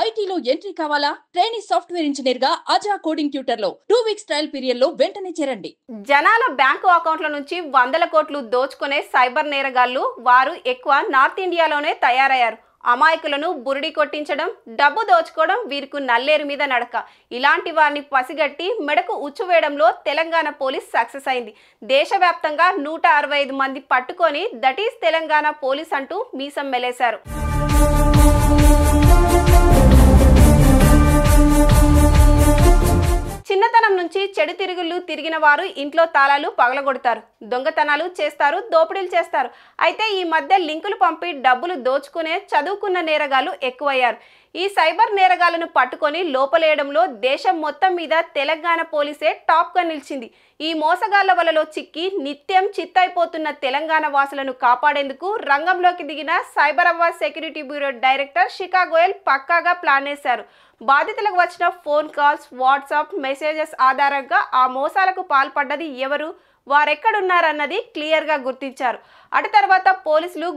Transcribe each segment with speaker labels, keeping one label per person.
Speaker 1: ఐటీలో ఎంట్రీ కావాలా? Trainee software engineer గా అజా కోడింగ్ ట్యూటర్ లో 2 వీక్స్ ట్రయల్ పీరియడ్ లో వెంటనే చేరండి.
Speaker 2: జనాల బ్యాంకు అకౌంట్ల నుంచి వందల కోట్లు దోచుకునే సైబర్ నేరగాళ్లు వారు ఎక్కువ నార్త్ ఇండియాలోనే తయారయ్యారు. అమాయకులను బురిడి కొట్టించడం, డబ్బు దోచుకోవడం వీరికి నల్లేరు మీద నడక. ఇలాంటి వారిని పసిగట్టి మెడకు ఉచ్చు వేయడంలో తెలంగాణ పోలీస్ సక్సెస్ అయింది. దేశవ్యాప్తంగా 165 మంది పట్టుకొని దట్ ఈస్ తెలంగాణ పోలీస్ అంటూ మీసం మెలేశారు. చిన్నతనం నుంచి చెడు తిరుగుళ్ళు తిరిగిన వారు ఇంట్లో తాళాలు పగలగొడతారు, దొంగతనాలు చేస్తారు, దోపిడీలు చేస్తారు. అయితే ఈ మధ్య లింకులు పంపి డబ్బులు దోచుకునే చదువుకున్న నేరగాళ్లు ఎక్కువయ్యారు. ఈ సైబర్ నేరగాళ్లను పట్టుకొని లోపలేయడంలో దేశం మొత్తం మీద తెలంగాణ పోలీసే టాప్ గా నిలిచింది. ఈ మోసగాళ్ల వలలో చిక్కి నిత్యం చిత్తైపోతున్న తెలంగాణ వాసులను కాపాడేందుకు రంగంలోకి దిగిన సైబరాబాద్ సెక్యూరిటీ బ్యూరో డైరెక్టర్ శిఖా గోయల్ పక్కాగా ప్లాన్ వేశారు. బాధితులకు వచ్చిన ఫోన్ కాల్స్, వాట్సాప్ మెసేజెస్ ఆధారంగా ఆ మోసాలకు పాల్పడ్డది ఎవరు, వారెక్కడున్నారన్నది క్లియర్గా గుర్తించారు. అటు తర్వాత పోలీసులు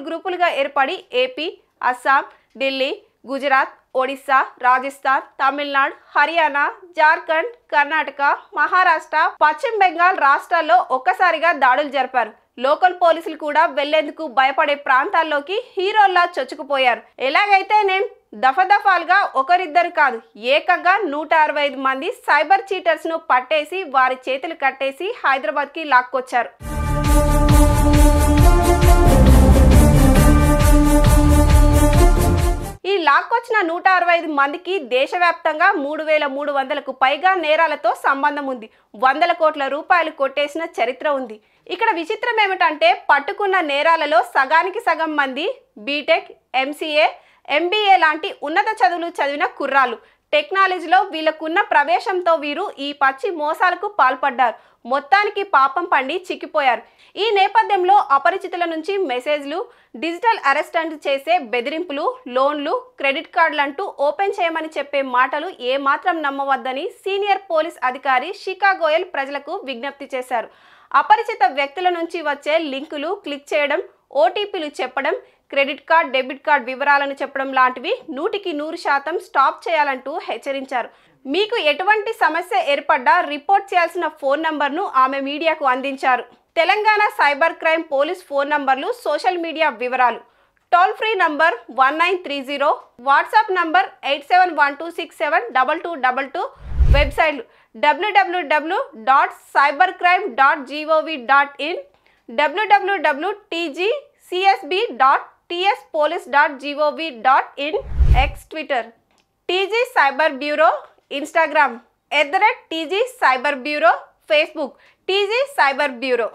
Speaker 2: గ్రూపులుగా ఏర్పడి ఏపీ, అస్సాం, ఢిల్లీ, గుజరాత్, ఒడిశా, రాజస్థాన్, తమిళనాడు, హర్యానా, జార్ఖండ్, కర్ణాటక, మహారాష్ట్ర, పశ్చిమ బెంగాల్ రాష్ట్రాల్లో ఒక్కసారిగా దాడులు జరిపారు. లోకల్ పోలీసులు కూడా వెళ్లేందుకు భయపడే ప్రాంతాల్లోకి హీరోల్లా చొచ్చుకుపోయారు. ఎలాగైతేనేం దఫాలుగా ఒకరిద్దరు కాదు, ఏకంగా 165 మంది సైబర్ చీటర్స్ ను పట్టేసి వారి చేతులు కట్టేసి హైదరాబాద్ కి లాక్కొచ్చారు. ఈ లాక్కొచ్చిన 165 మందికి దేశవ్యాప్తంగా 3300కు పైగా నేరాలతో సంబంధం ఉంది. 100 కోట్ల రూపాయలు కొట్టేసిన చరిత్ర ఉంది. ఇక్కడ విచిత్రం ఏమిటంటే పట్టుకున్న నేరాలలో సగానికి సగం మంది బీటెక్, ఎంసీఏ, ఎంబీఏ లాంటి ఉన్నత చదువులు చదివిన కుర్రాలు. టెక్నాలజీలో వీళ్ళకున్న ప్రవేశంతో వీరు ఈ పచ్చి మోసాలకు పాల్పడ్డారు. మొత్తానికి పాపం పండి చిక్కిపోయారు. ఈ నేపథ్యంలో అపరిచితుల నుంచి మెసేజ్లు, డిజిటల్ అరెస్ట్ చేసే బెదిరింపులు, లోన్లు, క్రెడిట్ కార్డులంటూ ఓపెన్ చేయమని చెప్పే మాటలు ఏమాత్రం నమ్మవద్దని సీనియర్ పోలీస్ అధికారి శిఖా గోయల్ ప్రజలకు విజ్ఞప్తి చేశారు. అపరిచిత వ్యక్తుల నుంచి వచ్చే లింకులు క్లిక్ చేయడం, ఓటీపీలు చెప్పడం, క్రెడిట్ కార్డ్, డెబిట్ కార్డ్ వివరాలను చెప్పడం లాంటివి 100% స్టాప్ చేయాలంటూ హెచ్చరించారు. మీకు ఎటువంటి సమస్య ఏర్పడ్డా రిపోర్ట్ చేయాల్సిన ఫోన్ నంబర్ను ఆమె మీడియాకు అందించారు. Telangana cyber crime police phone నంబర్లు, సోషల్ మీడియా వివరాలు: toll free number 1930, WhatsApp number 8712672222, వెబ్సైట్లు www.cybercrime.gov.in, www.tgcsb.tspolice.gov.in, X Twitter TG Cyber Bureau, Instagram @TG Cyber Bureau, Facebook TG Cyber Bureau.